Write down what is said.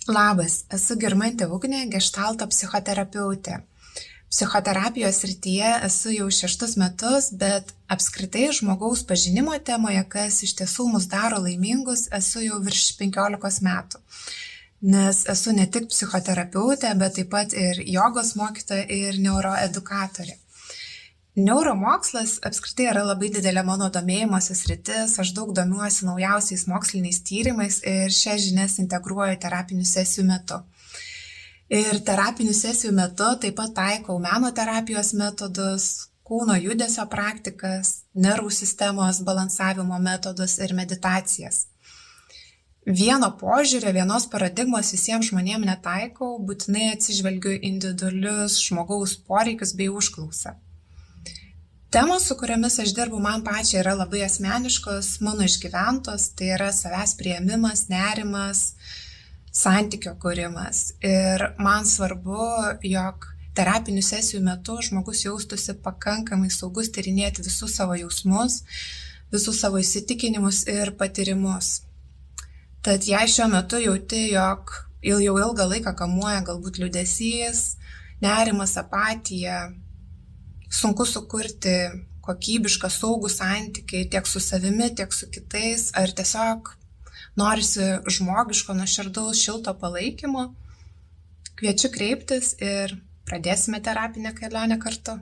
Labas, esu Girmantė Ugnė, geštalto psichoterapeutė. Psichoterapijos srityje esu jau 6 metus, bet apskritai žmogaus pažinimo temoje, kas iš tiesų mus daro laimingus, esu jau virš 15 metų. Nes esu ne tik psichoterapeutė, bet taip pat ir jogos mokytoja ir neuroedukatorė. Neuromokslas apskritai yra labai didelė mano domėjimosi sritis, aš daug domiuosi naujausiais moksliniais tyrimais ir šias žinias integruoju terapinių sesijų metu. Ir terapinių sesijų metu taip pat taikau meno terapijos metodus, kūno judesio praktikas, nervų sistemos balansavimo metodus ir meditacijas. Vieno požiūrio, vienos paradigmos visiems žmonėms netaikau, būtinai atsižvelgiu individualius žmogaus poreikius bei užklausą. Temos, su kuriomis aš dirbu, man pačiai yra labai asmeniškos, mano išgyventos, tai yra savęs priėmimas, nerimas, santykio kūrimas. Ir man svarbu, jog terapinių sesijų metu žmogus jaustųsi pakankamai saugus tyrinėti visus savo jausmus, visus savo įsitikinimus ir patyrimus. Tad jei šiuo metu jauti, jog jau ilgą laiką kamuoja galbūt liūdesys, nerimas, apatija, sunku sukurti kokybišką, saugų santykį tiek su savimi, tiek su kitais, ar tiesiog norisi žmogiško, nuoširdaus, šilto palaikymo, kviečiu kreiptis ir pradėsime terapinę kelionę kartu.